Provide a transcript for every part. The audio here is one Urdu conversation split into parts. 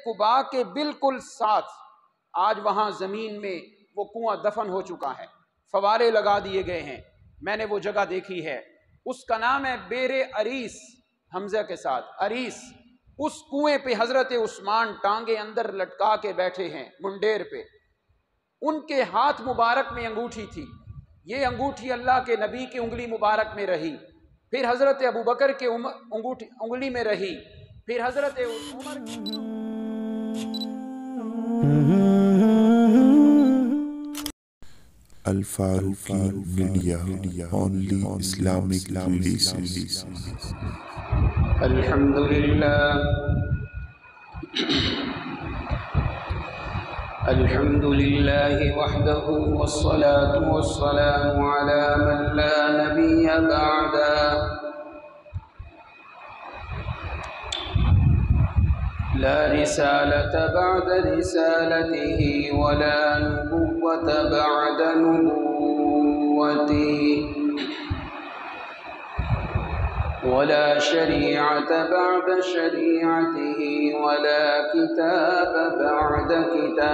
قباء کے بالکل ساتھ آج وہاں زمین میں وہ کنواں دفن ہو چکا ہے، فوارے لگا دیے گئے ہیں، میں نے وہ جگہ دیکھی ہے، اس کا نام ہے بیر عریس، حمزہ کے ساتھ عریس۔ اس کنویں پہ حضرت عثمان ٹانگیں اندر لٹکا کے بیٹھے ہیں منڈیر پہ، ان کے ہاتھ مبارک میں انگوٹھی تھی، یہ انگوٹھی اللہ کے نبی کی انگلی مبارک میں رہی، پھر حضرت ابوبکر کے انگلی میں رہی، پھر حضرت عمر Al-Faruqi media, only Islamic relations. الحمد لله وحده والصلاة والسلام على من لا نبي بعده، لا رسالة بعد رسالته ولا نبوة بعد نبوته، ولا شريعة بعد شريعته ولا كتاب بعد كتابه،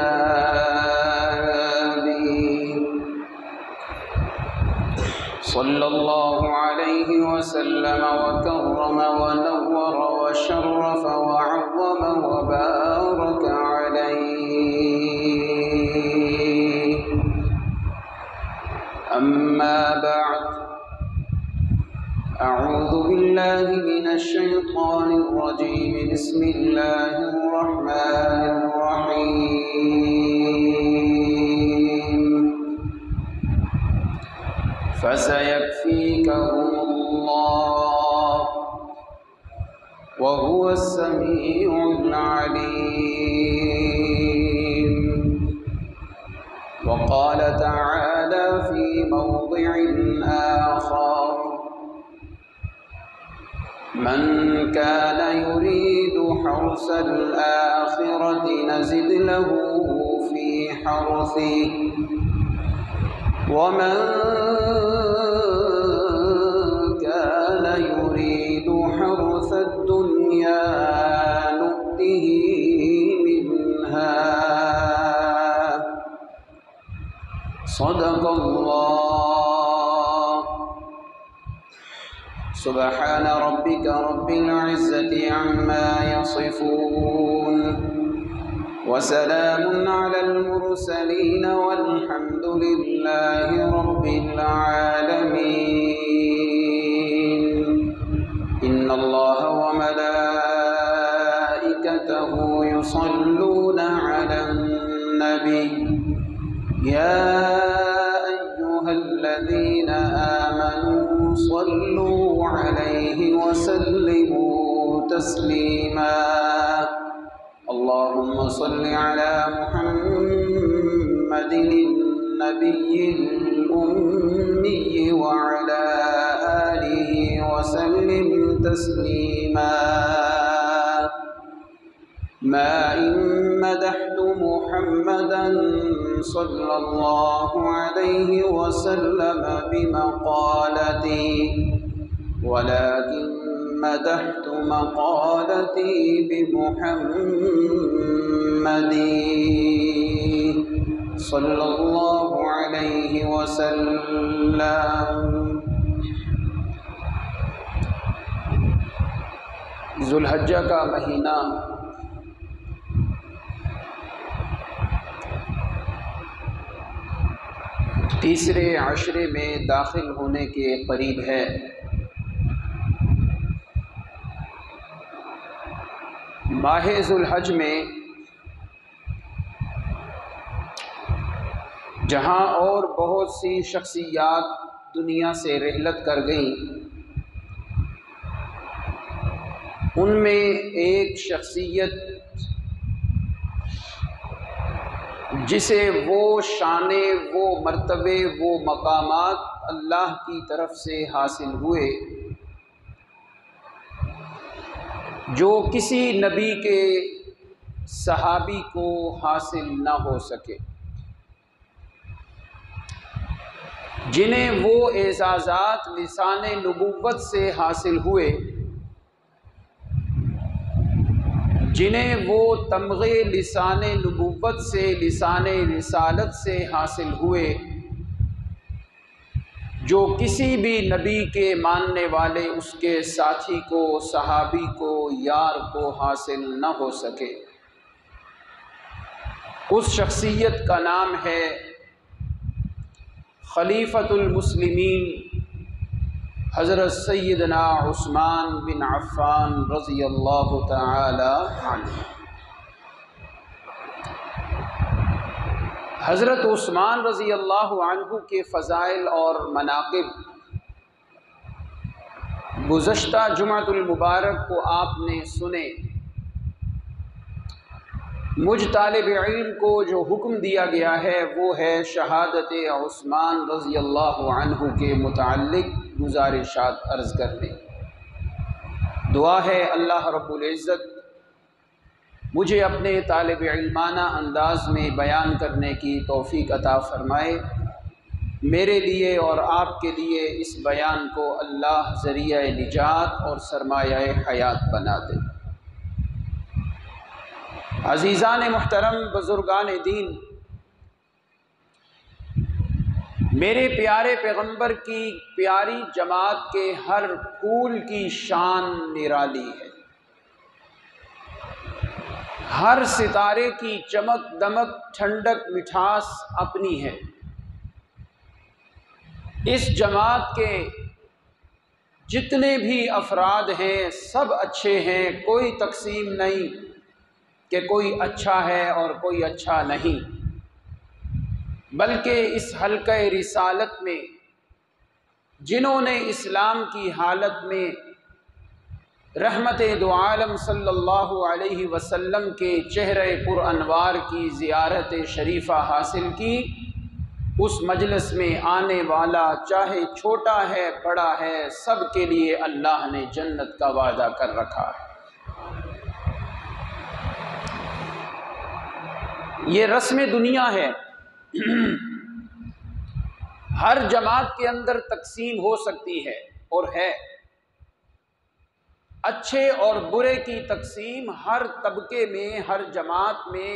صلى الله عليه وسلم وكرم ونور وشرف وعظم وبارك عليه، أما بعد، أعوذ بالله من الشيطان الرجيم، بسم الله الرحمن الرحيم، فسيكفيكهم الله وهو السميع العليم، وقال تعالى في موضع آخر، من كان يريد حرث الآخرة نزد له في حرثه، ومن كان يريد حرث الدنيا نؤته منها، صدق الله۔ سبحان ربك رب العزة عما يصفون، وسلام على المرسلين، والحمد لله رب العالمين۔ إن الله وملائكته يصلون على النبي، يا أيها الذين آمنوا صلوا عليه وسلموا تسليما، اللهم صل على محمد النبي الأمي وعلى آله وسلم تسليما، ما إن مدحت محمدا صلى الله عليه وسلم بمقالتي، ولكن مدحت مقالتي بمحمد صلى الله عليه وسلم۔ ذوالحجہ کا مہینہ تیسرے عشرے میں داخل ہونے کے قریب ہے۔ ماہ ذوالحج میں جہاں اور بہت سی شخصیات دنیا سے رحلت کر گئیں، ان میں ایک شخصیت جسے وہ شانے، وہ مرتبے، وہ مقامات اللہ کی طرف سے حاصل ہوئے جو کسی نبی کے صحابی کو حاصل نہ ہو سکے، جنہیں وہ اعزازات لسان نبوت سے حاصل ہوئے جنہیں وہ تمغے لسان نبوت سے، لسان رسالت سے حاصل ہوئے، جو کسی بھی نبی کے ماننے والے اس کے ساتھی کو، صحابی کو، یار کو حاصل نہ ہو سکے۔ اس شخصیت کا نام ہے خلیفۃ المسلمین حضرت سیدنا عثمان بن عفان رضی اللہ تعالی عنہ۔ حضرت عثمان رضی اللہ عنہ کے فضائل اور مناقب گزشتہ جمعۃ المبارک کو آپ نے سنے۔ مجھ طالب علم کو جو حکم دیا گیا ہے وہ ہے شہادت عثمان رضی اللہ عنہ کے متعلق گزارشات عرض کرنے۔ دعا ہے اللہ رب العزت مجھے اپنے طالب علمانہ انداز میں بیان کرنے کی توفیق عطا فرمائے۔ میرے لیے اور آپ کے لیے اس بیان کو اللہ ذریعہ نجات اور سرمایہ حیات بنا دے۔ عزیزان محترم، بزرگان دین، میرے پیارے پیغمبر کی پیاری جماعت کے ہر پھول کی شان نرالی ہے، ہر ستارے کی چمک دمک ٹھنڈک مٹھاس اپنی ہے۔ اس جماعت کے جتنے بھی افراد ہیں سب اچھے ہیں، کوئی تقسیم نہیں کہ کوئی اچھا ہے اور کوئی اچھا نہیں، بلکہ اس حلقہ رسالت میں جنہوں نے اسلام کی حالت میں رحمت دو عالم صلی اللہ علیہ وسلم کے چہرہ پر انوار کی زیارت شریفہ حاصل کی، اس مجلس میں آنے والا چاہے چھوٹا ہے بڑا ہے سب کے لیے اللہ نے جنت کا وعدہ کر رکھا ہے۔ یہ رسم دنیا ہے، ہر جماعت کے اندر تقسیم ہو سکتی ہے اور ہے۔ اچھے اور برے کی تقسیم ہر طبقے میں، ہر جماعت میں،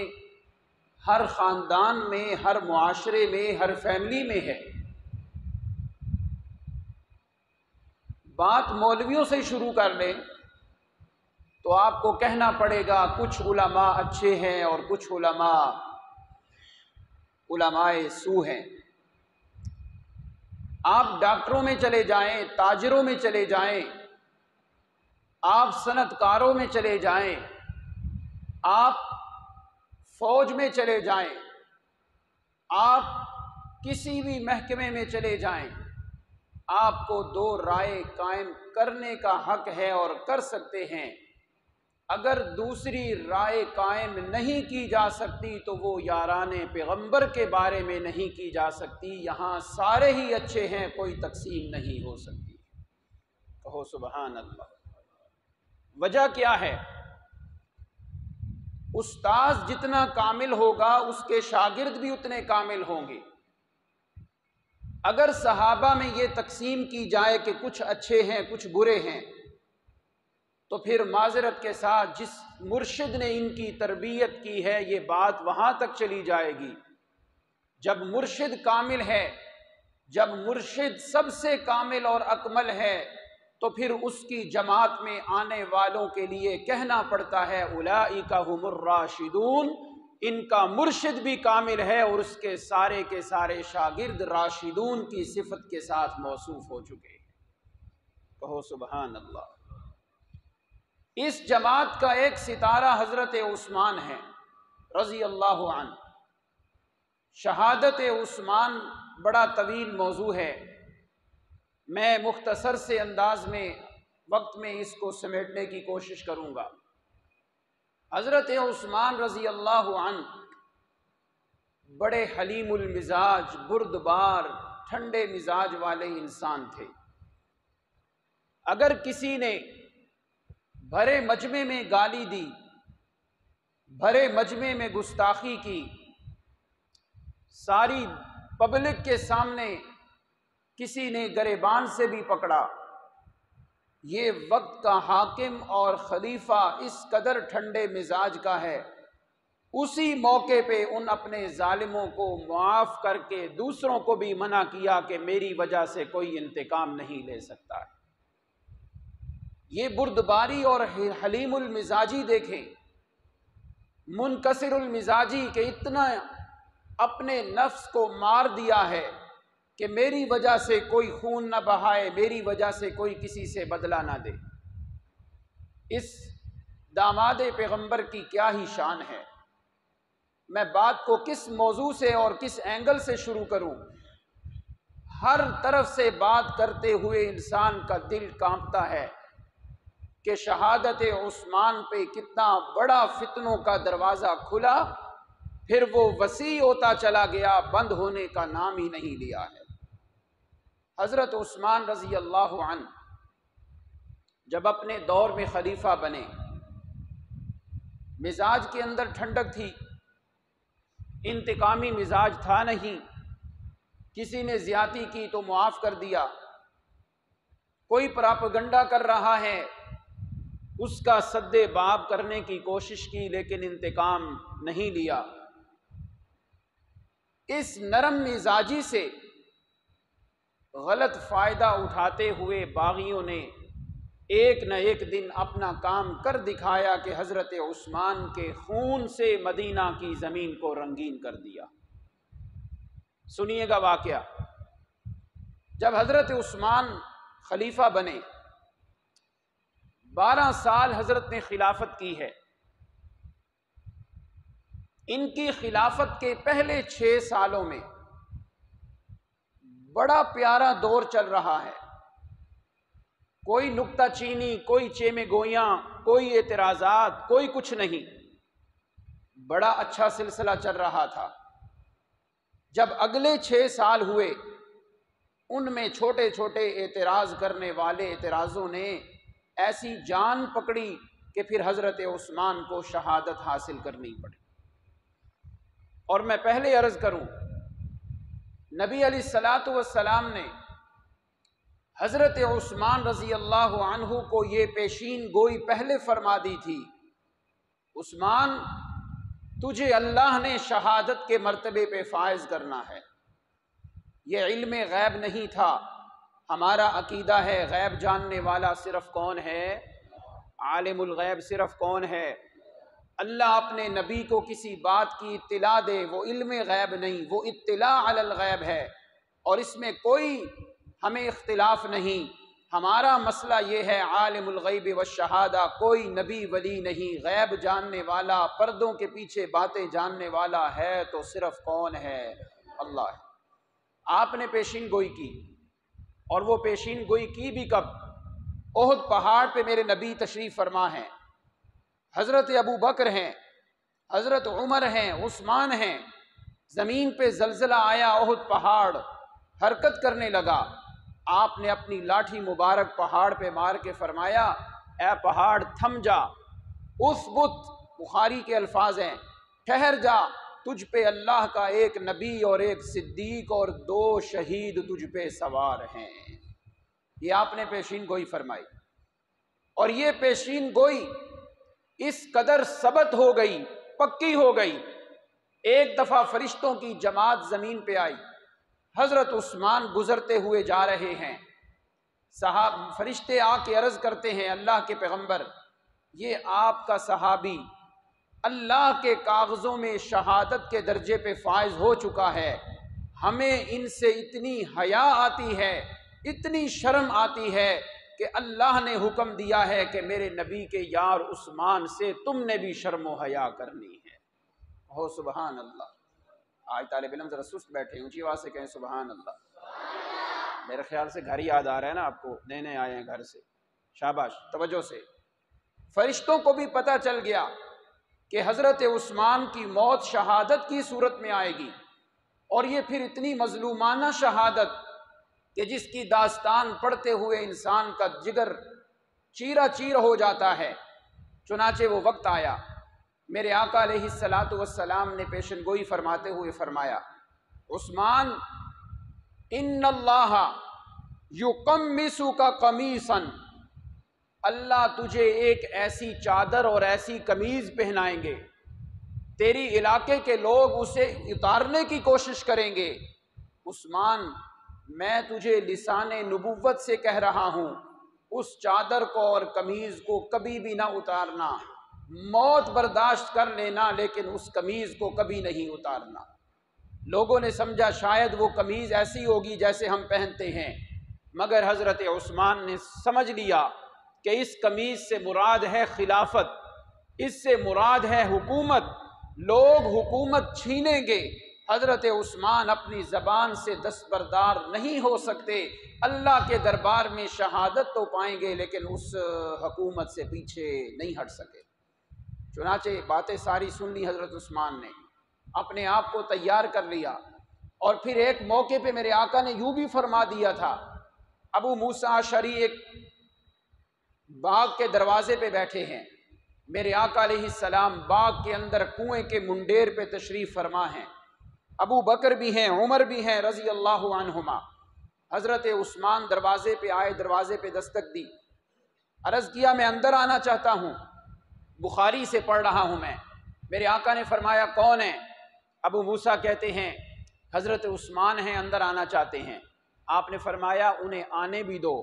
ہر خاندان میں، ہر معاشرے میں، ہر فیملی میں ہے۔ بات مولویوں سے شروع کر لیں تو آپ کو کہنا پڑے گا کچھ علماء اچھے ہیں اور کچھ علماء سو ہیں۔ آپ ڈاکٹروں میں چلے جائیں، تاجروں میں چلے جائیں، آپ صنعت کاروں میں چلے جائیں، آپ فوج میں چلے جائیں، آپ کسی بھی محکمے میں چلے جائیں، آپ کو دو رائے قائم کرنے کا حق ہے اور کر سکتے ہیں۔ اگر دوسری رائے قائم نہیں کی جا سکتی تو وہ یاران پیغمبر کے بارے میں نہیں کی جا سکتی۔ یہاں سارے ہی اچھے ہیں، کوئی تقسیم نہیں ہو سکتی۔ کہو سبحان اللہ۔ وجہ کیا ہے؟ استاذ جتنا کامل ہوگا اس کے شاگرد بھی اتنے کامل ہوں گے۔ اگر صحابہ میں یہ تقسیم کی جائے کہ کچھ اچھے ہیں کچھ برے ہیں تو پھر معذرت کے ساتھ جس مرشد نے ان کی تربیت کی ہے یہ بات وہاں تک چلی جائے گی۔ جب مرشد کامل ہے، جب مرشد سب سے کامل اور اکمل ہے تو پھر اس کی جماعت میں آنے والوں کے لیے کہنا پڑتا ہے اولئک ھم الراشدون، ان کا مرشد بھی کامل ہے اور اس کے سارے شاگرد راشدون کی صفت کے ساتھ موصوف ہو چکے ہیں۔ کہو سبحان اللہ۔ اس جماعت کا ایک ستارہ حضرت عثمان ہے رضی اللہ عنہ۔ شہادت عثمان بڑا طویل موضوع ہے، میں مختصر سے انداز میں وقت میں اس کو سمیٹنے کی کوشش کروں گا۔ حضرت عثمان رضی اللہ عنہ بڑے حلیم المزاج، بردبار، ٹھنڈے مزاج والے انسان تھے۔ اگر کسی نے بھرے مجمع میں گالی دی، بھرے مجمع میں گستاخی کی، ساری پبلک کے سامنے کسی نے گریبان سے بھی پکڑا یہ وقت کا حاکم اور خلیفہ اس قدر ٹھنڈے مزاج کا ہے، اسی موقع پہ ان اپنے ظالموں کو معاف کر کے دوسروں کو بھی منع کیا کہ میری وجہ سے کوئی انتقام نہیں لے سکتا ہے۔ یہ بردباری اور حلیم المزاجی دیکھیں، منکسر المزاجی کہ اتنا اپنے نفس کو مار دیا ہے کہ میری وجہ سے کوئی خون نہ بہائے، میری وجہ سے کوئی کسی سے بدلہ نہ دے۔ اس داماد پیغمبر کی کیا ہی شان ہے۔ میں بات کو کس موضوع سے اور کس اینگل سے شروع کروں؟ ہر طرف سے بات کرتے ہوئے انسان کا دل کانپتا ہے کہ شہادت عثمان پہ کتنا بڑا فتنوں کا دروازہ کھلا، پھر وہ وسیع ہوتا چلا گیا، بند ہونے کا نام ہی نہیں لیا ہے۔ حضرت عثمان رضی اللہ عنہ جب اپنے دور میں خلیفہ بنے، مزاج کے اندر ٹھنڈک تھی، انتقامی مزاج تھا نہیں، کسی نے زیادتی کی تو معاف کر دیا، کوئی پراپگنڈا کر رہا ہے اس کا سد باب کرنے کی کوشش کی لیکن انتقام نہیں لیا۔ اس نرم مزاجی سے غلط فائدہ اٹھاتے ہوئے باغیوں نے ایک نہ ایک دن اپنا کام کر دکھایا کہ حضرت عثمان کے خون سے مدینہ کی زمین کو رنگین کر دیا۔ سنیے گا واقعہ۔ جب حضرت عثمان خلیفہ بنے، 12 سال حضرت نے خلافت کی ہے۔ ان کی خلافت کے پہلے 6 سالوں میں بڑا پیارا دور چل رہا ہے، کوئی نکتہ چینی، کوئی چیمے گویاں، کوئی اعتراضات، کوئی کچھ نہیں، بڑا اچھا سلسلہ چل رہا تھا۔ جب اگلے 6 سال ہوئے، ان میں چھوٹے چھوٹے اعتراض کرنے والے اعتراضوں نے ایسی جان پکڑی کہ پھر حضرت عثمان کو شہادت حاصل کرنی پڑی۔ اور میں پہلے عرض کروں، نبی علیہ الصلوۃ والسلام نے حضرت عثمان رضی اللہ عنہ کو یہ پیشین گوئی پہلے فرما دی تھی، عثمان تجھے اللہ نے شہادت کے مرتبے پہ فائز کرنا ہے۔ یہ علم غیب نہیں تھا، ہمارا عقیدہ ہے غیب جاننے والا صرف کون ہے؟ عالم الغیب صرف کون ہے؟ اللہ اپنے نبی کو کسی بات کی اطلاع دے، وہ علم غیب نہیں، وہ اطلاع علی الغیب ہے، اور اس میں کوئی ہمیں اختلاف نہیں۔ ہمارا مسئلہ یہ ہے عالم الغیب والشہادہ، کوئی نبی ولی نہیں، غیب جاننے والا، پردوں کے پیچھے باتیں جاننے والا ہے تو صرف کون ہے؟ اللہ ہے۔ آپ نے پیشین گوئی کی، اور وہ پیشین گوئی کی بھی کب؟ احد پہاڑ پہ میرے نبی تشریف فرما ہیں، حضرت ابو بکر ہیں، حضرت عمر ہیں، عثمان ہیں، زمین پہ زلزلہ آیا، احد پہاڑ حرکت کرنے لگا، آپ نے اپنی لاٹھی مبارک پہاڑ پہ مار کے فرمایا اے پہاڑ تھم جا، اثبت، بخاری کے الفاظ ہیں، ٹھہر جا، تجھ پہ اللہ کا ایک نبی اور ایک صدیق اور 2 شہید تجھ پہ سوار ہیں۔ یہ آپ نے پیشین گوئی فرمائی، اور یہ پیشین گوئی اس قدر ثبت ہو گئی، پکی ہو گئی۔ ایک دفعہ فرشتوں کی جماعت زمین پہ آئی، حضرت عثمان گزرتے ہوئے جا رہے ہیں، فرشتے آ کے عرض کرتے ہیں اللہ کے پیغمبر، یہ آپ کا صحابی اللہ کے کاغذوں میں شہادت کے درجے پہ فائز ہو چکا ہے، ہمیں ان سے اتنی حیا آتی ہے، اتنی شرم آتی ہے کہ اللہ نے حکم دیا ہے کہ میرے نبی کے یار عثمان سے تم نے بھی شرم و حیا کرنی ہے۔ ہو سبحان اللہ۔ آج طالب علم ذرا سست بیٹھے، اونچی آواز سے کہیں سبحان اللہ۔ میرے خیال سے گھر یاد آ رہا ہے نا آپ کو، نئے آئے ہیں گھر سے، شاباش، توجہ سے۔ فرشتوں کو بھی پتہ چل گیا کہ حضرت عثمان کی موت شہادت کی صورت میں آئے گی، اور یہ پھر اتنی مظلومانہ شہادت کہ جس کی داستان پڑھتے ہوئے انسان کا جگر چیرہ چیر ہو جاتا ہے۔ چنانچہ وہ وقت آیا، میرے آقا علیہ الصلاۃ والسلام نے پیشن گوئی فرماتے ہوئے فرمایا عثمان ان اللہ یقمصک قمیصا اللہ تجھے ایک ایسی چادر اور ایسی قمیض پہنائیں گے، تیری علاقے کے لوگ اسے اتارنے کی کوشش کریں گے۔ عثمان، میں تجھے لسان نبوت سے کہہ رہا ہوں، اس چادر کو اور قمیض کو کبھی بھی نہ اتارنا، موت برداشت کر لینا لیکن اس قمیض کو کبھی نہیں اتارنا۔ لوگوں نے سمجھا شاید وہ قمیض ایسی ہوگی جیسے ہم پہنتے ہیں، مگر حضرت عثمان نے سمجھ لیا کہ اس قمیض سے مراد ہے خلافت، اس سے مراد ہے حکومت، لوگ حکومت چھینیں گے۔ حضرت عثمان اپنی زبان سے دستبردار نہیں ہو سکتے، اللہ کے دربار میں شہادت تو پائیں گے لیکن اس حکومت سے پیچھے نہیں ہٹ سکے۔ چنانچہ باتیں ساری سن لی حضرت عثمان نے، اپنے آپ کو تیار کر لیا، اور پھر ایک موقع پہ میرے آقا نے یوں بھی فرما دیا تھا۔ ابو موسیٰ اشعری ایک باغ کے دروازے پہ بیٹھے ہیں، میرے آقا علیہ السلام باغ کے اندر کنویں کے منڈیر پہ تشریف فرما ہیں، ابو بکر بھی ہیں، عمر بھی ہیں رضی اللہ عنہما۔ حضرت عثمان دروازے پہ آئے، دروازے پہ دستک دی، عرض کیا میں اندر آنا چاہتا ہوں، بخاری سے پڑھ رہا ہوں میں۔ میرے آقا نے فرمایا کون ہے؟ ابو موسیٰ کہتے ہیں حضرت عثمان ہیں، اندر آنا چاہتے ہیں۔ آپ نے فرمایا انہیں آنے بھی دو،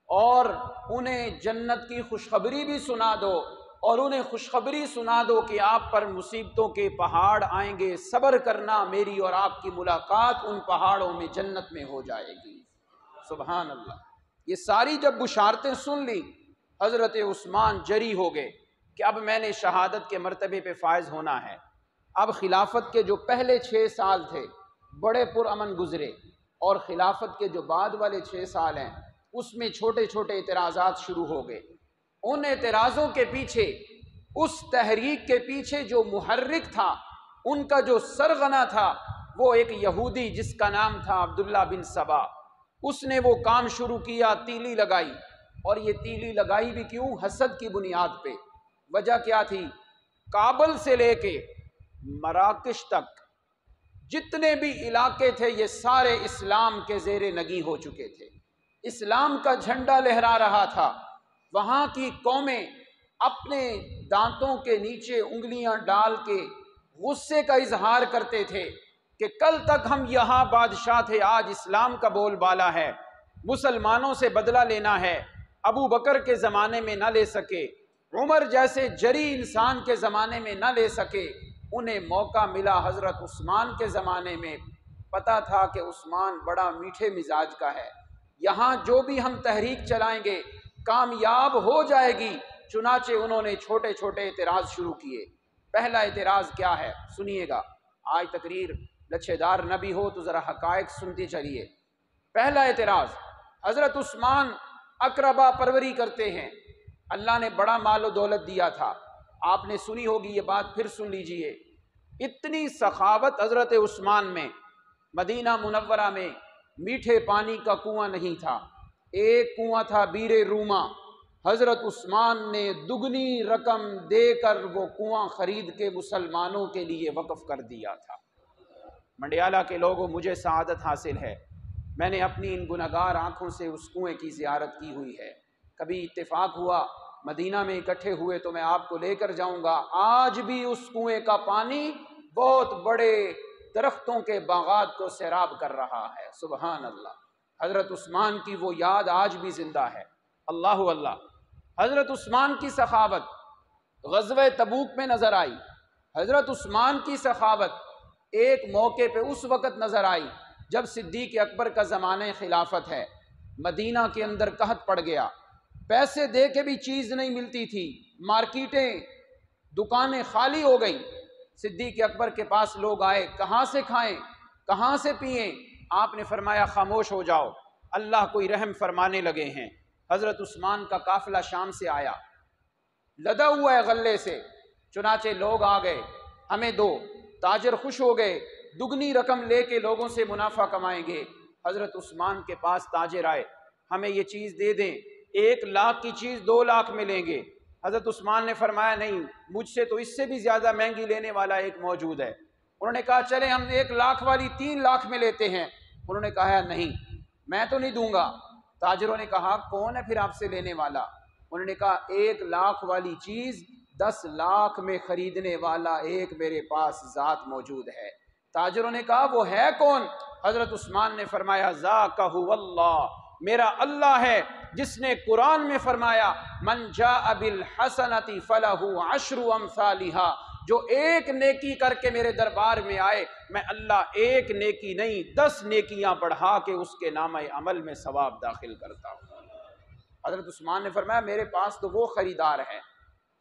اور انہیں جنت کی خوشخبری بھی سنا دو، اور انہیں خوشخبری سنا دو کہ آپ پر مصیبتوں کے پہاڑ آئیں گے، صبر کرنا، میری اور آپ کی ملاقات ان پہاڑوں میں جنت میں ہو جائے گی۔ سبحان اللہ۔ یہ ساری جب بشارتیں سن لی، حضرت عثمان جری ہو گئے کہ اب میں نے شہادت کے مرتبے پہ فائز ہونا ہے۔ اب خلافت کے جو پہلے 6 سال تھے بڑے پرامن گزرے، اور خلافت کے جو بعد والے 6 سال ہیں اس میں چھوٹے چھوٹے اعتراضات شروع ہو گئے۔ ان اعتراضوں کے پیچھے، اس تحریک کے پیچھے جو محرک تھا، ان کا جو سرغنہ تھا، وہ ایک یہودی جس کا نام تھا عبداللہ بن سبا۔ اس نے وہ کام شروع کیا، تیلی لگائی، اور یہ تیلی لگائی بھی کیوں؟ حسد کی بنیاد پہ۔ وجہ کیا تھی؟ کابل سے لے کے مراکش تک جتنے بھی علاقے تھے یہ سارے اسلام کے زیر نگیں ہو چکے تھے، اسلام کا جھنڈا لہرا رہا تھا۔ وہاں کی قومیں اپنے دانتوں کے نیچے انگلیاں ڈال کے غصے کا اظہار کرتے تھے کہ کل تک ہم یہاں بادشاہ تھے، آج اسلام کا بول بالا ہے، مسلمانوں سے بدلہ لینا ہے، ابو بکر کے زمانے میں نہ لے سکے، عمر جیسے جری انسان کے زمانے میں نہ لے سکے، انہیں موقع ملا حضرت عثمان کے زمانے میں۔ پتہ تھا کہ عثمان بڑا میٹھے مزاج کا ہے، یہاں جو بھی ہم تحریک چلائیں گے کامیاب ہو جائے گی۔ چنانچہ انہوں نے چھوٹے چھوٹے اعتراض شروع کیے۔ پہلا اعتراض کیا ہے سنیے گا، آج تقریر لچھے دار نہ بھی ہو تو ذرا حقائق سنتے چلیے۔ پہلا اعتراض، حضرت عثمان اقربا پروری کرتے ہیں، اللہ نے بڑا مال و دولت دیا تھا، آپ نے سنی ہوگی یہ بات، پھر سن لیجئے۔ اتنی سخاوت حضرت عثمان میں، مدینہ منورہ میں میٹھے پانی کا کنواں نہیں تھا، ایک کنواں تھا بیر روما، حضرت عثمان نے دگنی رقم دے کر وہ کنواں خرید کے مسلمانوں کے لیے وقف کر دیا تھا۔ منڈیالہ کے لوگوں، مجھے سعادت حاصل ہے، میں نے اپنی ان گنہگار آنکھوں سے اس کنویں کی زیارت کی ہوئی ہے، کبھی اتفاق ہوا مدینہ میں اکٹھے ہوئے تو میں آپ کو لے کر جاؤں گا۔ آج بھی اس کنویں کا پانی بہت بڑے درختوں کے باغات کو سیراب کر رہا ہے۔ سبحان اللہ۔ حضرت عثمان کی وہ یاد آج بھی زندہ ہے۔ اللہ اللہ۔ حضرت عثمان کی سخاوت غزوہ تبوک میں نظر آئی، حضرت عثمان کی سخاوت ایک موقع پہ اس وقت نظر آئی جب صدیق اکبر کا زمانہ خلافت ہے، مدینہ کے اندر قحط پڑ گیا، پیسے دے کے بھی چیز نہیں ملتی تھی، مارکیٹیں دکانیں خالی ہو گئیں۔ صدیق اکبر کے پاس لوگ آئے، کہاں سے کھائیں، کہاں سے پئیں؟ آپ نے فرمایا خاموش ہو جاؤ، اللہ کوئی رحم فرمانے لگے ہیں۔ حضرت عثمان کا قافلہ شام سے آیا، لدا ہوا ہے غلے سے، چنانچہ لوگ آ گئے، ہمیں دو، تاجر خوش ہو گئے، دگنی رقم لے کے لوگوں سے منافع کمائیں گے۔ حضرت عثمان کے پاس تاجر آئے، ہمیں یہ چیز دے دیں، 1 لاکھ کی چیز 2 لاکھ میں لیں گے۔ حضرت عثمان نے فرمایا نہیں، مجھ سے تو اس سے بھی زیادہ مہنگی لینے والا ایک موجود ہے۔ انہوں نے کہا چلے ہم 1 لاکھ والی 3 لاکھ میں لیتے ہیں۔ انہوں نے کہا نہیں، میں تو نہیں دوں گا۔ تاجروں نے کہا کون ہے پھر آپ سے لینے والا؟ انہوں نے کہا 1 لاکھ والی چیز 10 لاکھ میں خریدنے والا ایک میرے پاس ذات موجود ہے۔ تاجروں نے کہا وہ ہے کون؟ حضرت عثمان نے فرمایا ذاک هو اللہ، میرا اللہ ہے جس نے قرآن میں فرمایا من جاء بالحسنۃ فلہ 10 امثالها، جو ایک نیکی کر کے میرے دربار میں آئے میں اللہ ایک نیکی نہیں 10 نیکیاں بڑھا کے اس کے نامہ عمل میں ثواب داخل کرتا ہوں۔ حضرت عثمان نے فرمایا میرے پاس تو وہ خریدار ہے،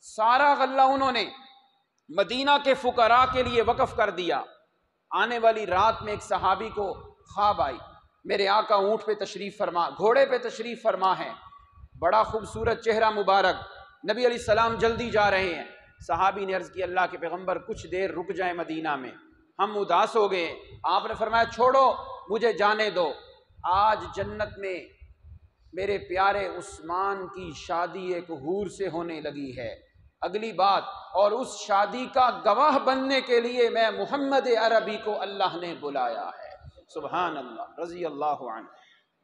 سارا غلہ انہوں نے مدینہ کے فقراء کے لیے وقف کر دیا۔ آنے والی رات میں ایک صحابی کو خواب آئی، میرے آقا اونٹ پہ تشریف فرما، گھوڑے پہ تشریف فرما ہے، بڑا خوبصورت چہرہ مبارک، نبی علیہ السلام جلدی جا رہے ہیں۔ صحابی نے عرض کی اللہ کے پیغمبر کچھ دیر رک جائیں مدینہ میں، ہم اداس ہو گئے۔ آپ نے فرمایا چھوڑو مجھے جانے دو، آج جنت میں میرے پیارے عثمان کی شادی ایک حور سے ہونے لگی ہے، اگلی بات اور اس شادی کا گواہ بننے کے لیے میں محمد عربی کو اللہ نے بلایا ہے۔ سبحان اللہ، رضی اللہ عنہ۔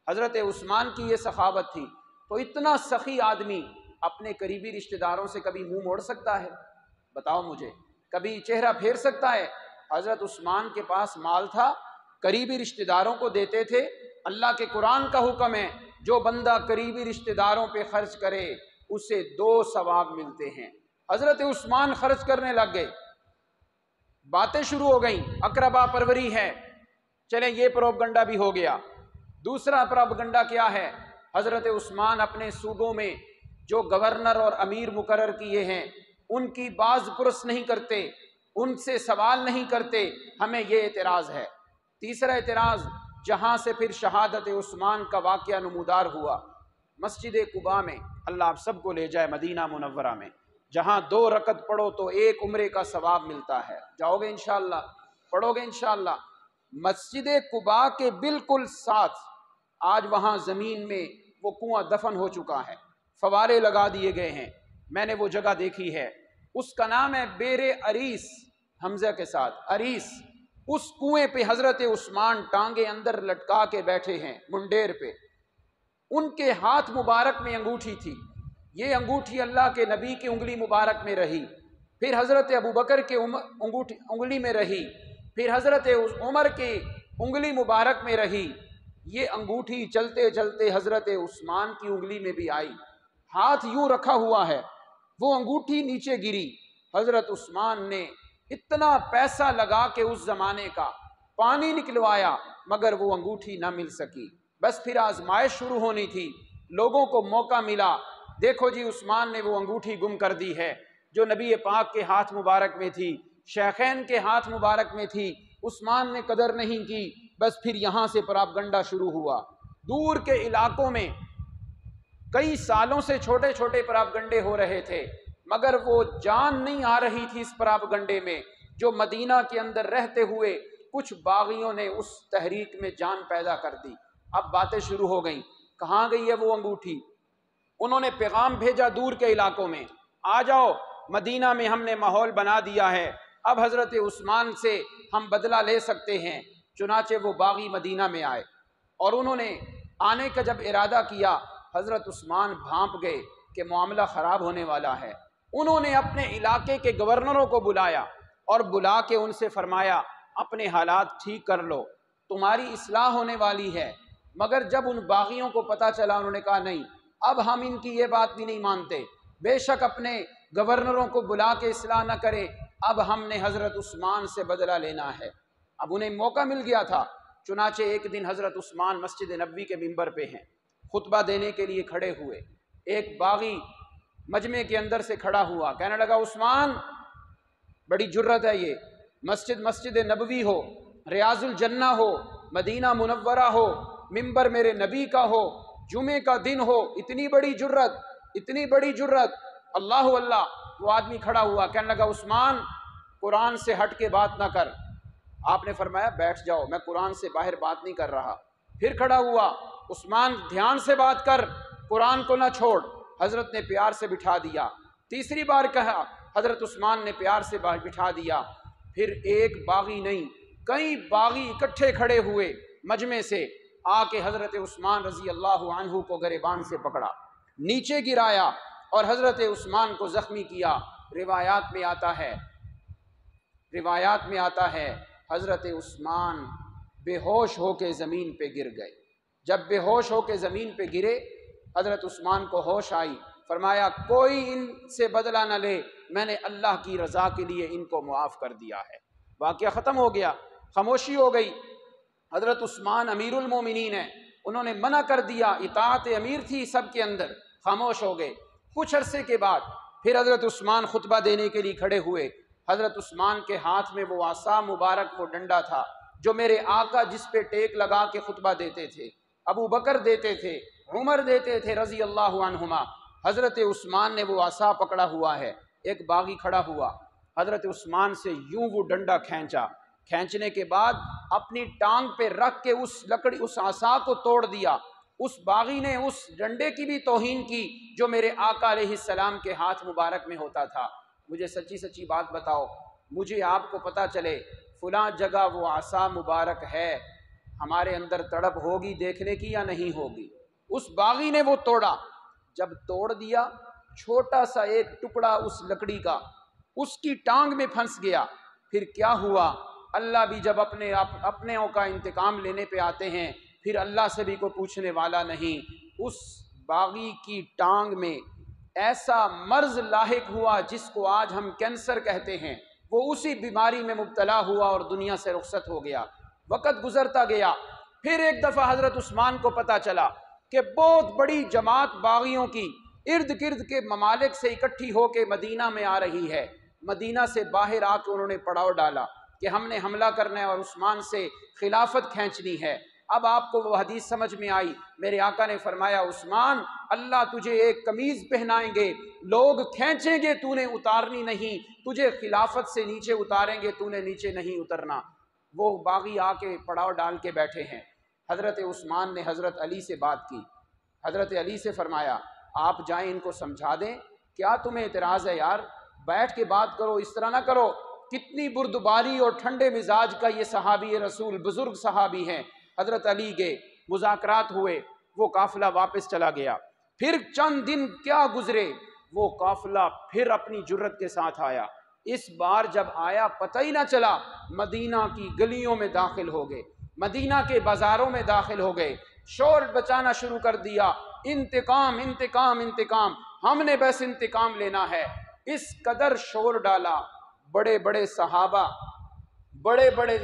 حضرت عثمان کی یہ سخاوت تھی۔ تو اتنا سخی آدمی اپنے قریبی رشتہ داروں سے کبھی منہ موڑ سکتا ہے؟ بتاؤ مجھے، کبھی چہرہ پھیر سکتا ہے؟ حضرت عثمان کے پاس مال تھا، قریبی رشتہ داروں کو دیتے تھے۔ اللہ کے قرآن کا حکم ہے جو بندہ قریبی رشتہ داروں پہ خرچ کرے اسے 2 ثواب ملتے ہیں۔ حضرت عثمان خرچ کرنے لگ گئے، باتیں شروع ہو گئیں، اقربا پروری ہے، چلیں یہ پروپگنڈا بھی ہو گیا۔ دوسرا پروپگنڈا کیا ہے؟ حضرت عثمان اپنے صوبوں میں جو گورنر اور امیر مقرر کیے ہیں ان کی باز پرس نہیں کرتے، ان سے سوال نہیں کرتے، ہمیں یہ اعتراض ہے۔ تیسرا اعتراض، جہاں سے پھر شہادت عثمان کا واقعہ نمودار ہوا، مسجد قباء میں، اللہ آپ سب کو لے جائے مدینہ منورہ میں، جہاں 2 رکعت پڑھو تو 1 عمرے کا ثواب ملتا ہے۔ جاؤ گے انشاءاللہ؟ پڑھو گے انشاءاللہ؟ مسجد قباء کے بالکل ساتھ آج وہاں زمین میں وہ کنواں دفن ہو چکا ہے، فوارے لگا دیے گئے ہیں، میں نے وہ جگہ دیکھی ہے، اس کا نام ہے بیر اریس، حمزہ کے ساتھ اریس۔ اس کنویں پہ حضرت عثمان ٹانگیں اندر لٹکا کے بیٹھے ہیں منڈیر پہ، ان کے ہاتھ مبارک میں انگوٹھی تھی، یہ انگوٹھی اللہ کے نبی کی انگلی مبارک میں رہی، پھر حضرت ابوبکر کے انگلی میں رہی، پھر حضرت عمر کی انگلی مبارک میں رہی، یہ انگوٹھی چلتے چلتے حضرت عثمان کی انگلی میں بھی آئی، ہاتھ یوں رکھا ہوا ہے، وہ انگوٹھی نیچے گری، حضرت عثمان نے اتنا پیسہ لگا کے اس زمانے کا پانی نکلوایا مگر وہ انگوٹھی نہ مل سکی۔ بس پھر آزمائش شروع ہونی تھی، لوگوں کو موقع ملا، دیکھو جی عثمان نے وہ انگوٹھی گم کر دی ہے جو نبی پاک کے ہاتھ مبارک میں تھی، شیخین کے ہاتھ مبارک میں تھی، عثمان نے قدر نہیں کی۔ بس پھر یہاں سے پراپگنڈا شروع ہوا، دور کے علاقوں میں کئی سالوں سے چھوٹے چھوٹے پراپگنڈے ہو رہے تھے مگر وہ جان نہیں آ رہی تھی اس پراپگنڈے میں، جو مدینہ کے اندر رہتے ہوئے کچھ باغیوں نے اس تحریک میں جان پیدا کر دی۔ اب باتیں شروع ہو گئیں، کہاں گئی ہے وہ انگوٹھی؟ انہوں نے پیغام بھیجا دور کے علاقوں میں، آ جاؤ مدینہ میں ہم نے ماحول بنا دیا ہے، اب حضرت عثمان سے ہم بدلہ لے سکتے ہیں۔ چنانچہ وہ باغی مدینہ میں آئے اور انہوں نے آنے کا جب ارادہ کیا حضرت عثمان بھانپ گئے کہ معاملہ خراب ہونے والا ہے۔ انہوں نے اپنے علاقے کے گورنروں کو بلایا اور بلا کے ان سے فرمایا اپنے حالات ٹھیک کر لو، تمہاری اصلاح ہونے والی ہے۔ مگر جب ان باغیوں کو پتہ چلا انہوں نے کہا نہیں، اب ہم ان کی یہ بات بھی نہیں مانتے، بے شک اپنے گورنروں کو بلا کے اصلاح نہ کریں، اب ہم نے حضرت عثمان سے بدلہ لینا ہے۔ اب انہیں موقع مل گیا تھا، چنانچہ ایک دن حضرت عثمان مسجد نبوی کے منبر پہ ہیں، خطبہ دینے کے لیے کھڑے ہوئے، ایک باغی مجمع کے اندر سے کھڑا ہوا، کہنے لگا عثمان بڑی جرت ہے یہ، مسجد نبوی ہو، ریاض الجنہ ہو، مدینہ منورہ ہو، منبر میرے نبی کا ہو، جمعے کا دن ہو، اتنی بڑی جرت، اللہ اللہ۔ وہ آدمی کھڑا ہوا کہنے لگا عثمان قرآن سے ہٹ کے بات نہ کر۔ آپ نے فرمایا بیٹھ جاؤ، میں قرآن سے باہر بات نہیں کر رہا۔ پھر کھڑا ہوا، عثمان دھیان سے بات کر، قرآن کو نہ چھوڑ۔ حضرت نے پیار سے بٹھا دیا، تیسری بار کہا، حضرت عثمان نے پیار سے بٹھا دیا۔ پھر ایک باغی نہیں، کئی باغی اکٹھے کھڑے ہوئے مجمع سے، آ کے حضرت عثمان رضی اللہ عنہ کو گریبان سے پکڑا، نیچے گرایا، اور حضرت عثمان کو زخمی کیا۔ روایات میں آتا ہے حضرت عثمان بے ہوش ہو کے زمین پہ گر گئے۔ جب بے ہوش ہو کے زمین پہ گرے، حضرت عثمان کو ہوش آئی، فرمایا کوئی ان سے بدلہ نہ لے، میں نے اللہ کی رضا کے لیے ان کو معاف کر دیا ہے۔ واقعہ ختم ہو گیا، خاموشی ہو گئی۔ حضرت عثمان امیر المومنین ہیں، انہوں نے منع کر دیا، اطاعت امیر تھی سب کے اندر، خاموش ہو گئے۔ کچھ عرصے کے بعد پھر حضرت عثمان خطبہ دینے کے لیے کھڑے ہوئے۔ حضرت عثمان کے ہاتھ میں وہ عصا مبارک، وہ ڈنڈا تھا جو میرے آقا جس پہ ٹیک لگا کے خطبہ دیتے تھے، ابو بکر دیتے تھے، عمر دیتے تھے رضی اللہ عنہما۔ حضرت عثمان نے وہ عصا پکڑا ہوا ہے۔ ایک باغی کھڑا ہوا، حضرت عثمان سے یوں وہ ڈنڈا کھینچا، کھینچنے کے بعد اپنی ٹانگ پہ رکھ کے اس عصا کو توڑ دیا۔ اس باغی نے اس ڈنڈے کی بھی توہین کی جو میرے آقا علیہ السلام کے ہاتھ مبارک میں ہوتا تھا۔ مجھے سچی سچی بات بتاؤ، مجھے آپ کو پتہ چلے فلاں جگہ وہ عصا مبارک ہے، ہمارے اندر تڑپ ہوگی دیکھنے کی یا نہیں ہوگی؟ اس باغی نے وہ توڑا، جب توڑ دیا چھوٹا سا ایک ٹکڑا اس لکڑی کا اس کی ٹانگ میں پھنس گیا۔ پھر کیا ہوا؟ اللہ بھی جب اپنےوں کا انتقام لینے پہ آتے ہیں پھر اللہ سے بھی کوئی پوچھنے والا نہیں۔ اس باغی کی ٹانگ میں ایسا مرض لاحق ہوا جس کو آج ہم کینسر کہتے ہیں، وہ اسی بیماری میں مبتلا ہوا اور دنیا سے رخصت ہو گیا۔ وقت گزرتا گیا، پھر ایک دفعہ حضرت عثمان کو پتہ چلا کہ بہت بڑی جماعت باغیوں کی ارد گرد کے ممالک سے اکٹھی ہو کے مدینہ میں آ رہی ہے۔ مدینہ سے باہر آ کے انہوں نے پڑاؤ ڈالا کہ ہم نے حملہ کرنا ہے اور عثمان سے خلافت کھینچنی ہے۔ اب آپ کو وہ حدیث سمجھ میں آئی، میرے آقا نے فرمایا عثمان اللہ تجھے ایک قمیض پہنائیں گے، لوگ کھینچیں گے، تو نے اتارنی نہیں، تجھے خلافت سے نیچے اتاریں گے، تو نے نیچے نہیں اترنا۔ وہ باغی آ کے پڑاؤ ڈال کے بیٹھے ہیں۔ حضرت عثمان نے حضرت علی سے بات کی، حضرت علی سے فرمایا آپ جائیں ان کو سمجھا دیں، کیا تمہیں اعتراض ہے یار، بیٹھ کے بات کرو، اس طرح نہ کرو۔ کتنی بردباری اور ٹھنڈے مزاج کا یہ صحابی رسول، بزرگ صحابی ہیں۔ حضرت علی گئے، مذاکرات ہوئے، وہ قافلہ واپس چلا گیا۔ پھر چند دن کیا گزرے، وہ قافلہ پھر اپنی جرت کے ساتھ آیا۔ اس بار جب آیا پتہ ہی نہ چلا، مدینہ کی گلیوں میں داخل ہو گئے، مدینہ کے بازاروں میں داخل ہو گئے، شور بچانا شروع کر دیا، انتقام انتقام انتقام، ہم نے بس انتقام لینا ہے۔ اس قدر شور ڈالا، بڑے بڑے صحابہ، بڑے بڑے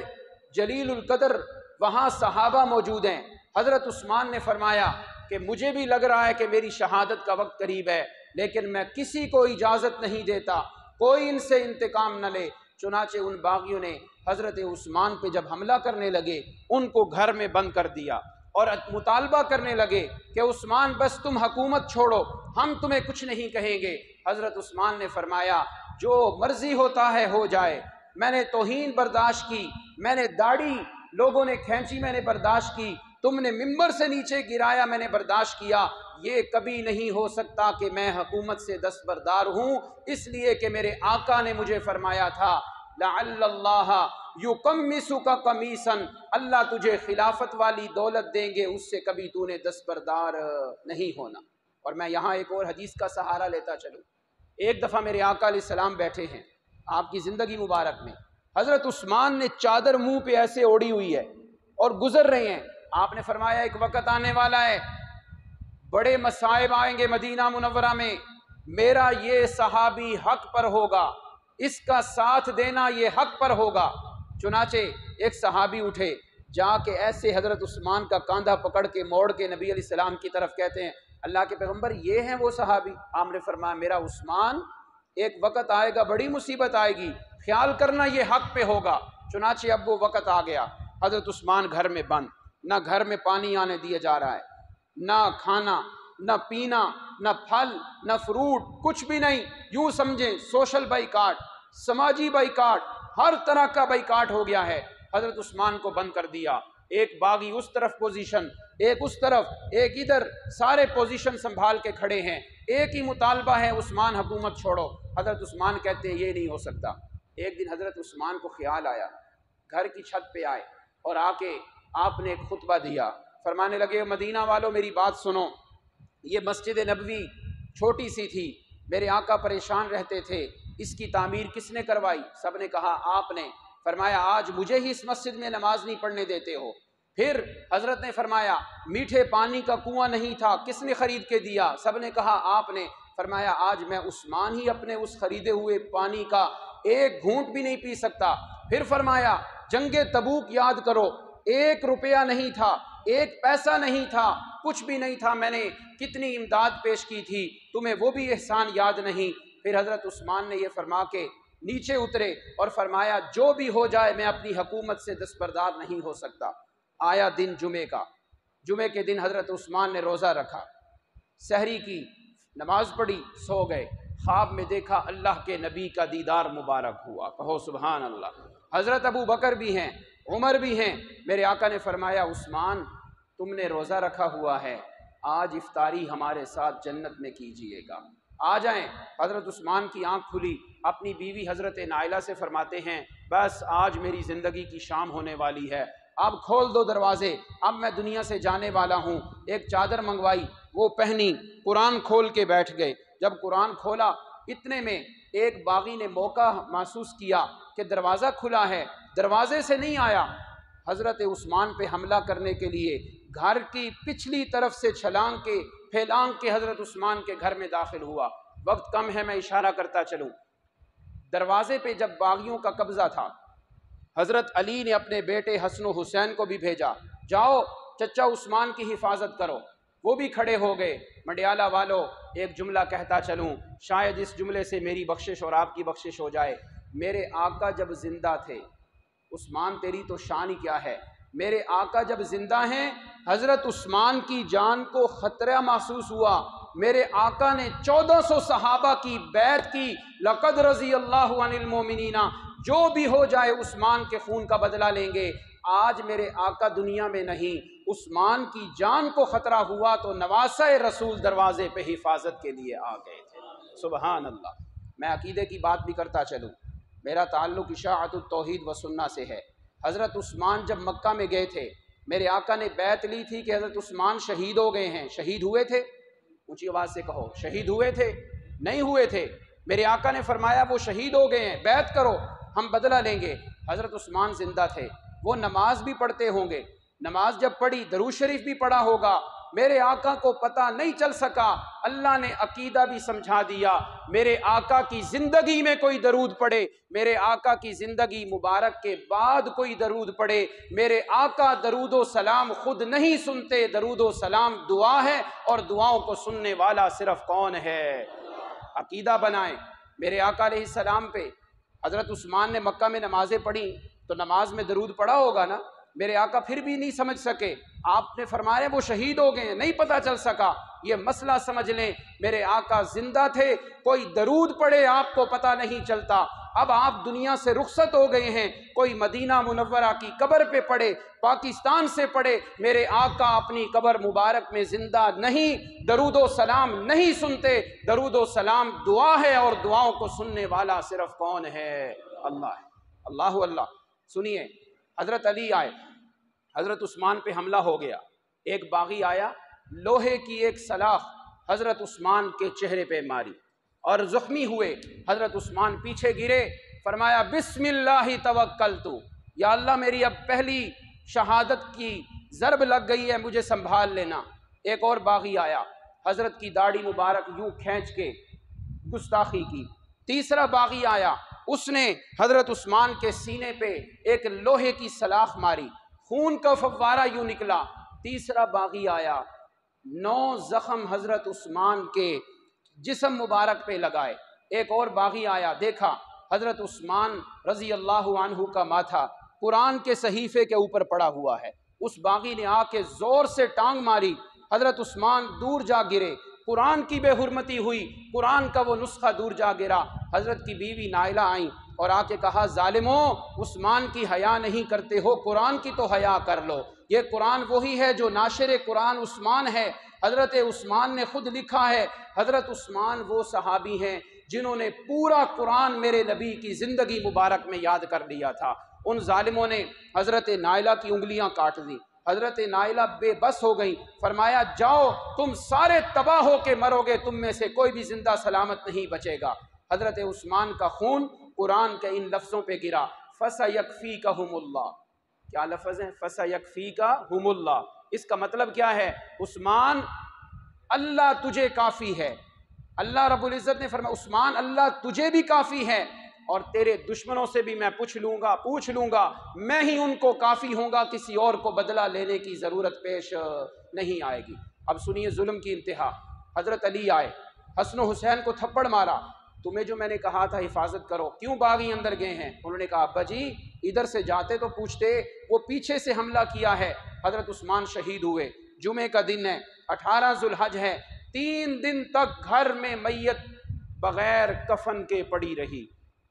جلیل القدر وہاں صحابہ موجود ہیں۔ حضرت عثمان نے فرمایا کہ مجھے بھی لگ رہا ہے کہ میری شہادت کا وقت قریب ہے، لیکن میں کسی کو اجازت نہیں دیتا کوئی ان سے انتقام نہ لے۔ چنانچہ ان باغیوں نے حضرت عثمان پہ جب حملہ کرنے لگے ان کو گھر میں بند کر دیا اور مطالبہ کرنے لگے کہ عثمان بس تم حکومت چھوڑو، ہم تمہیں کچھ نہیں کہیں گے۔ حضرت عثمان نے فرمایا جو مرضی ہوتا ہے ہو جائے، میں نے توہین برداشت کی، میں نے داڑھی لوگوں نے کھینچی میں نے برداشت کی، تم نے ممبر سے نیچے گرایا میں نے برداشت کیا، یہ کبھی نہیں ہو سکتا کہ میں حکومت سے دستبردار ہوں، اس لیے کہ میرے آقا نے مجھے فرمایا تھا لعل اللہ یقمصک قمیصا، اللہ تجھے خلافت والی دولت دیں گے، اس سے کبھی تو نے دستبردار نہیں ہونا۔ اور میں یہاں ایک اور حدیث کا سہارا لیتا چلوں۔ ایک دفعہ میرے آقا علیہ السلام بیٹھے ہیں آپ کی زندگی مبارک میں، حضرت عثمان نے چادر منہ پہ ایسے اوڑی ہوئی ہے اور گزر رہے ہیں۔ آپ نے فرمایا ایک وقت آنے والا ہے، بڑے مصائب آئیں گے مدینہ منورہ میں، میرا یہ صحابی حق پر ہوگا، اس کا ساتھ دینا یہ حق پر ہوگا۔ چنانچہ ایک صحابی اٹھے، جا کے ایسے حضرت عثمان کا کاندھا پکڑ کے موڑ کے نبی علیہ السلام کی طرف کہتے ہیں اللہ کے پیغمبر یہ ہیں وہ صحابی؟ آپ نے فرمایا میرا عثمان، ایک وقت آئے گا بڑی مصیبت آئے گی، خیال کرنا یہ حق پہ ہوگا۔ چنانچہ اب وہ وقت آ گیا، حضرت عثمان گھر میں بند، نہ گھر میں پانی آنے دیا جا رہا ہے، نہ کھانا نہ پینا نہ پھل نہ فروٹ، کچھ بھی نہیں، یوں سمجھیں سوشل بائیکاٹ، سماجی بائیکاٹ، ہر طرح کا بائیکاٹ ہو گیا ہے۔ حضرت عثمان کو بند کر دیا، ایک باغی اس طرف پوزیشن، ایک اس طرف، ایک ادھر، سارے پوزیشن سنبھال کے کھڑے ہیں، ایک ہی مطالبہ ہے عثمان حکومت چھوڑو۔ حضرت عثمان کہتے ہیں یہ نہیں ہو سکتا۔ ایک دن حضرت عثمان کو خیال آیا، گھر کی چھت پہ آئے اور آ کے آپ نے ایک خطبہ دیا، فرمانے لگے مدینہ والوں میری بات سنو، یہ مسجد نبوی چھوٹی سی تھی، میرے آقا پریشان رہتے تھے، اس کی تعمیر کس نے کروائی؟ سب نے کہا آپ نے۔ فرمایا آج مجھے ہی اس مسجد میں نماز نہیں پڑھنے دیتے ہو۔ پھر حضرت نے فرمایا میٹھے پانی کا کنواں نہیں تھا، کس نے خرید کے دیا؟ سب نے کہا آپ نے۔ فرمایا آج میں عثمان ہی اپنے اس خریدے ہوئے پانی کا ایک گھونٹ بھی نہیں پی سکتا۔ پھر فرمایا جنگ تبوک یاد کرو، 1 روپیہ نہیں تھا، 1 پیسہ نہیں تھا، کچھ بھی نہیں تھا، میں نے کتنی امداد پیش کی تھی، تمہیں وہ بھی احسان یاد نہیں؟ پھر حضرت عثمان نے یہ فرما کے نیچے اترے اور فرمایا جو بھی ہو جائے میں اپنی حکومت سے دستبردار نہیں ہو سکتا۔ آیا دن جمعے کا، جمعے کے دن حضرت عثمان نے روزہ رکھا، سحری کی، نماز پڑھی، سو گئے۔ خواب میں دیکھا اللہ کے نبی کا دیدار مبارک ہوا، کہو سبحان اللہ۔ حضرت ابو بکر بھی ہیں، عمر بھی ہیں۔ میرے آقا نے فرمایا عثمان تم نے روزہ رکھا ہوا ہے، آج افطاری ہمارے ساتھ جنت میں کیجئے گا، آ جائیں۔ حضرت عثمان کی آنکھ کھلی، اپنی بیوی حضرت نائلہ سے فرماتے ہیں بس آج میری زندگی کی شام ہونے والی ہے، اب کھول دو دروازے، اب میں دنیا سے جانے والا ہوں۔ ایک چادر منگوائی، وہ پہنی، قرآن کھول کے بیٹھ گئے۔ جب قرآن کھولا اتنے میں ایک باغی نے موقع محسوس کیا کہ دروازہ کھلا ہے، دروازے سے نہیں آیا، حضرت عثمان پہ حملہ کرنے کے لیے گھر کی پچھلی طرف سے چھلانگ کے پھیلانگ کے حضرت عثمان کے گھر میں داخل ہوا۔ وقت کم ہے، میں اشارہ کرتا چلوں۔ دروازے پہ جب باغیوں کا قبضہ تھا، حضرت علی نے اپنے بیٹے حسن و حسین کو بھی بھیجا، جاؤ چچا عثمان کی حفاظت کرو۔ وہ بھی کھڑے ہو گئے۔ منڈیالہ والو ایک جملہ کہتا چلوں، شاید اس جملے سے میری بخشش اور آپ کی بخشش ہو جائے۔ میرے آقا جب زندہ تھے، عثمان تیری تو شان ہی کیا ہے، میرے آقا جب زندہ ہیں حضرت عثمان کی جان کو خطرہ محسوس ہوا، میرے آقا نے 1400 صحابہ کی بیعت کی، لقد رضی اللہ عن المومنین، جو بھی ہو جائے عثمان کے خون کا بدلہ لیں گے۔ آج میرے آقا دنیا میں نہیں، عثمان کی جان کو خطرہ ہوا تو نواسہ رسول دروازے پہ حفاظت کے لیے آ گئے تھے۔ سبحان اللہ۔ میں عقیدے کی بات بھی کرتا چلوں، میرا تعلق اشاعت التوحید و سنہ سے ہے۔ حضرت عثمان جب مکہ میں گئے تھے، میرے آقا نے بیعت لی تھی کہ حضرت عثمان شہید ہو گئے ہیں، شہید ہوئے تھے؟ اونچی آواز سے کہو، شہید ہوئے تھے؟ نہیں ہوئے تھے۔ میرے آقا نے فرمایا وہ شہید ہو گئے ہیں، بیعت کرو، ہم بدلہ لیں گے۔ حضرت عثمان زندہ تھے، وہ نماز بھی پڑھتے ہوں گے، نماز جب پڑھی درود شریف بھی پڑھا ہوگا، میرے آقا کو پتہ نہیں چل سکا، اللہ نے عقیدہ بھی سمجھا دیا۔ میرے آقا کی زندگی میں کوئی درود پڑھے، میرے آقا کی زندگی مبارک کے بعد کوئی درود پڑھے، میرے آقا درود و سلام خود نہیں سنتے، درود و سلام دعا ہے، اور دعاؤں کو سننے والا صرف کون ہے؟ عقیدہ بنائیں۔ میرے آقا علیہ السلام پہ حضرت عثمان نے مکہ میں نمازیں پڑھی تو نماز میں درود پڑھا ہوگا نا، میرے آقا پھر بھی نہیں سمجھ سکے، آپ نے فرمایا وہ شہید ہو گئے ہیں، نہیں پتہ چل سکا۔ یہ مسئلہ سمجھ لیں، میرے آقا زندہ تھے، کوئی درود پڑھے آپ کو پتہ نہیں چلتا۔ اب آپ دنیا سے رخصت ہو گئے ہیں، کوئی مدینہ منورہ کی قبر پہ پڑھے، پاکستان سے پڑھے، میرے آقا اپنی قبر مبارک میں زندہ نہیں، درود و سلام نہیں سنتے، درود و سلام دعا ہے، اور دعاؤں کو سننے والا صرف کون ہے؟ اللہ ہے۔ اللہ اللہ۔ سنیے، حضرت علی آئے، حضرت عثمان پہ حملہ ہو گیا، ایک باغی آیا، لوہے کی ایک سلاخ حضرت عثمان کے چہرے پہ ماری اور زخمی ہوئے۔ حضرت عثمان پیچھے گرے، فرمایا بسم اللہ توکلتو، یا اللہ میری اب پہلی شہادت کی ضرب لگ گئی ہے، مجھے سنبھال لینا۔ ایک اور باغی آیا، حضرت کی داڑھی مبارک یوں کھینچ کے گستاخی کی۔ تیسرا باغی آیا، اس نے حضرت عثمان کے سینے پہ ایک لوہے کی سلاخ ماری، خون کا فوارہ یوں نکلا۔ تیسرا باغی آیا، 9 زخم حضرت عثمان کے جسم مبارک پہ لگائے۔ ایک اور باغی آیا، دیکھا حضرت عثمان رضی اللہ عنہ کا ماتھا قرآن کے صحیفے کے اوپر پڑا ہوا ہے۔ اس باغی نے آ کے زور سے ٹانگ ماری، حضرت عثمان دور جا گرے، قرآن کی بے حرمتی ہوئی، قرآن کا وہ نسخہ دور جا گرا۔ حضرت کی بیوی نائلہ آئیں اور آ کے کہا ظالموں، عثمان کی حیا نہیں کرتے ہو، قرآن کی تو حیا کر لو۔ یہ قرآن وہی ہے جو ناشر قرآن عثمان ہے، حضرت عثمان نے خود لکھا ہے۔ حضرت عثمان وہ صحابی ہیں جنہوں نے پورا قرآن میرے نبی کی زندگی مبارک میں یاد کر لیا تھا۔ ان ظالموں نے حضرت نائلہ کی انگلیاں کاٹ دی، حضرت نائلہ بے بس ہو گئی، فرمایا جاؤ تم سارے تباہ ہو کے مرو گے، تم میں سے کوئی بھی زندہ سلامت نہیں بچے گا۔ حضرت عثمان کا خون قرآن کے ان لفظوں پہ گرا، فَسَيَكْفِيكَهُمُ اللَّهُ۔ کیا لفظ ہے؟ فَسَيَكْفِيكَهُمُ اللَّهُ۔ اس کا مطلب کیا ہے؟ عثمان اللہ تجھے کافی ہے۔ اللہ رب العزت نے فرمایا عثمان اللہ تجھے بھی کافی ہے، اور تیرے دشمنوں سے بھی میں پوچھ لوں گا، میں ہی ان کو کافی ہوں گا، کسی اور کو بدلہ لینے کی ضرورت پیش نہیں آئے گی۔ اب سنیے ظلم کی انتہا۔ حضرت علی آئے، حسن و حسین کو تھپڑ مارا، تمہیں جو میں نے کہا تھا حفاظت کرو، کیوں باغی اندر گئے ہیں؟ انہوں نے کہا ابا جی ادھر سے جاتے تو پوچھتے، وہ پیچھے سے حملہ کیا ہے۔ حضرت عثمان شہید ہوئے، جمعے کا دن ہے، 18 ذو الحج ہے، 3 دن تک گھر میں میت بغیر کفن کے پڑی رہی۔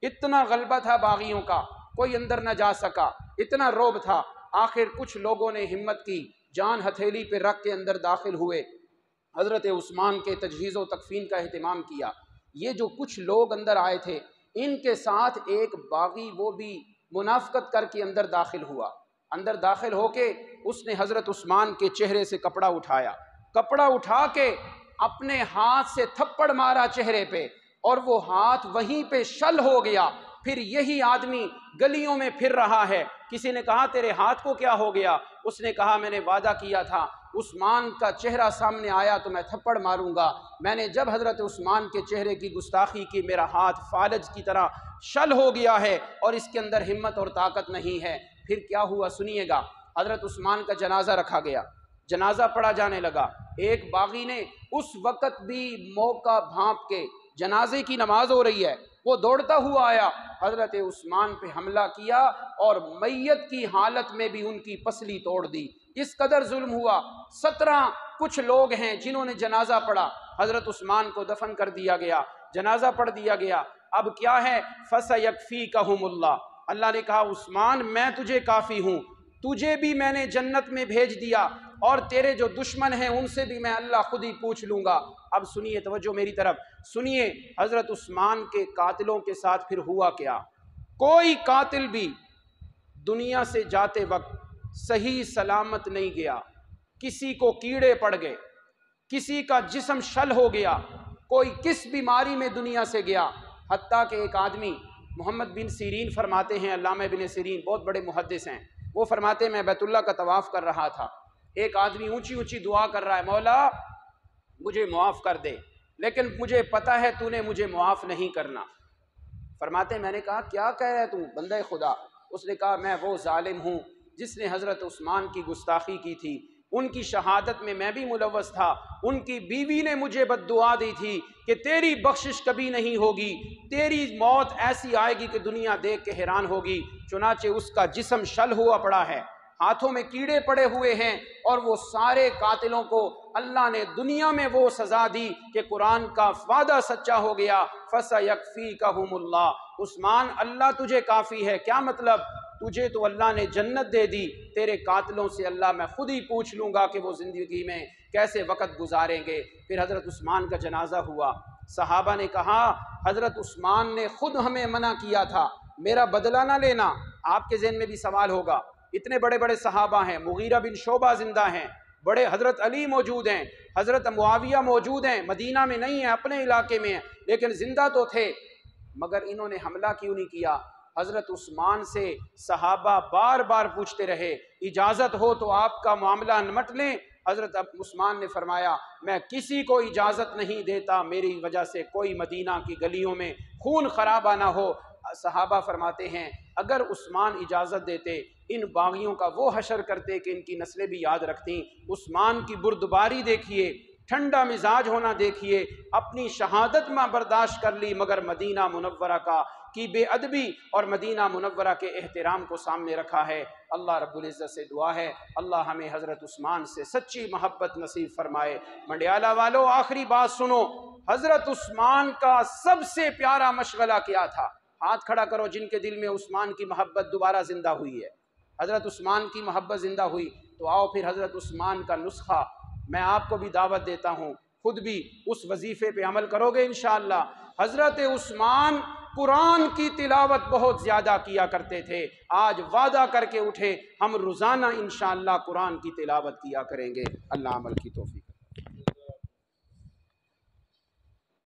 اتنا غلبہ تھا باغیوں کا، کوئی اندر نہ جا سکا، اتنا روب تھا۔ آخر کچھ لوگوں نے ہمت کی، جان ہتھیلی پہ رکھ کے اندر داخل ہوئے، حضرت عثمان کے تجہیز و تکفین کا اہتمام کیا۔ یہ جو کچھ لوگ اندر آئے تھے، ان کے ساتھ ایک باغی وہ بھی منافقت کر کے اندر داخل ہوا۔ اندر داخل ہو کے اس نے حضرت عثمان کے چہرے سے کپڑا اٹھایا، کپڑا اٹھا کے اپنے ہاتھ سے تھپڑ مارا چہرے پہ، اور وہ ہاتھ وہیں پہ شل ہو گیا۔ پھر یہی آدمی گلیوں میں پھر رہا ہے۔ کسی نے کہا تیرے ہاتھ کو کیا ہو گیا؟ اس نے کہا میں نے وعدہ کیا تھا عثمان کا چہرہ سامنے آیا تو میں تھپڑ ماروں گا، میں نے جب حضرت عثمان کے چہرے کی گستاخی کی میرا ہاتھ فالج کی طرح شل ہو گیا ہے، اور اس کے اندر ہمت اور طاقت نہیں ہے۔ پھر کیا ہوا سنیے گا۔ حضرت عثمان کا جنازہ رکھا گیا، جنازہ پڑھا جانے لگا۔ ایک باغی نے اس وقت بھی موقع بھانپ کے، جنازے کی نماز ہو رہی ہے، وہ دوڑتا ہوا آیا، حضرت عثمان پہ حملہ کیا اور میت کی حالت میں بھی ان کی پسلی توڑ دی۔ اس قدر ظلم ہوا۔ 17 کچھ لوگ ہیں جنہوں نے جنازہ پڑھا، حضرت عثمان کو دفن کر دیا گیا، جنازہ پڑھ دیا گیا۔ اب کیا ہے؟ فَسَيَكْفِيكَهُمُ اللَّهُ۔ اللہ نے کہا عثمان میں تجھے کافی ہوں، تجھے بھی میں نے جنت میں بھیج دیا، اور تیرے جو دشمن ہیں ان سے بھی میں اللہ خود ہی پوچھ لوں گا۔ اب سنیے، توجہ میری طرف سنیے، حضرت عثمان کے قاتلوں کے ساتھ پھر ہوا کیا۔ کوئی قاتل بھی دنیا سے جاتے وقت صحیح سلامت نہیں گیا، کسی کو کیڑے پڑ گئے، کسی کا جسم شل ہو گیا، کوئی کس بیماری میں دنیا سے گیا۔ حتیٰ کہ ایک آدمی محمد بن سیرین فرماتے ہیں، علامہ بن سیرین بہت بڑے محدث ہیں، وہ فرماتے ہیں میں بیت اللہ کا طواف کر رہا تھا، ایک آدمی اونچی اونچی دعا کر رہا ہے، مولا مجھے معاف کر دے، لیکن مجھے پتہ ہے تو نے مجھے معاف نہیں کرنا۔ فرماتے ہیں میں نے کہا کیا کہہ رہا ہے تو بندہ خدا؟ اس نے کہا میں وہ ظالم ہوں جس نے حضرت عثمان کی گستاخی کی تھی، ان کی شہادت میں میں بھی ملوث تھا، ان کی بیوی نے مجھے بد دعا دی تھی کہ تیری بخشش کبھی نہیں ہوگی، تیری موت ایسی آئے گی کہ دنیا دیکھ کے حیران ہوگی۔ چنانچہ اس کا جسم شل ہوا پڑا ہے، ہاتھوں میں کیڑے پڑے ہوئے ہیں، اور وہ سارے قاتلوں کو اللہ نے دنیا میں وہ سزا دی کہ قرآن کا وعدہ سچا ہو گیا، فَسَيَكْفِيكَهُمُ اللَّهُ۔ عثمان اللہ تجھے کافی ہے، کیا مطلب؟ تجھے تو اللہ نے جنت دے دی، تیرے قاتلوں سے اللہ میں خود ہی پوچھ لوں گا کہ وہ زندگی میں کیسے وقت گزاریں گے۔ پھر حضرت عثمان کا جنازہ ہوا، صحابہ نے کہا حضرت عثمان نے خود ہمیں منع کیا تھا، میرا بدلہ نہ لینا۔ آپ کے ذہن میں بھی سوال ہوگا، اتنے بڑے بڑے صحابہ ہیں، مغیرہ بن شعبہ زندہ ہیں، بڑے حضرت علی موجود ہیں، حضرت معاویہ موجود ہیں، مدینہ میں نہیں ہیں اپنے علاقے میں ہیں، لیکن زندہ تو تھے، مگر انہوں نے حملہ کیوں نہیں کیا؟ حضرت عثمان سے صحابہ بار بار پوچھتے رہے اجازت ہو تو آپ کا معاملہ نمٹ لیں۔ حضرت عثمان نے فرمایا میں کسی کو اجازت نہیں دیتا، میری وجہ سے کوئی مدینہ کی گلیوں میں خون خرابہ نہ ہو۔ صحابہ فرماتے ہیں اگر عثمان اجازت دیتے ان باغیوں کا وہ حشر کرتے کہ ان کی نسلیں بھی یاد رکھتیں۔ عثمان کی بردباری دیکھیے، ٹھنڈا مزاج ہونا دیکھیے، اپنی شہادت میں برداشت کر لی، مگر مدینہ منورہ کی بے ادبی اور مدینہ منورہ کے احترام کو سامنے رکھا ہے۔ اللہ رب العزت سے دعا ہے اللہ ہمیں حضرت عثمان سے سچی محبت نصیب فرمائے۔ منڈیالہ والو آخری بات سنو، حضرت عثمان کا سب سے پیارا مشغلہ کیا تھا؟ ہاتھ کھڑا کرو جن کے دل میں عثمان کی محبت دوبارہ زندہ ہوئی ہے، حضرت عثمان کی محبت زندہ ہوئی تو آؤ پھر حضرت عثمان کا نسخہ میں آپ کو بھی دعوت دیتا ہوں، خود بھی اس وظیفے پہ عمل کرو گے انشاءاللہ۔ حضرت عثمان قرآن کی تلاوت بہت زیادہ کیا کرتے تھے، آج وعدہ کر کے اٹھے ہم روزانہ انشاءاللہ قرآن کی تلاوت کیا کریں گے۔ اللہ عمل کی توفیق۔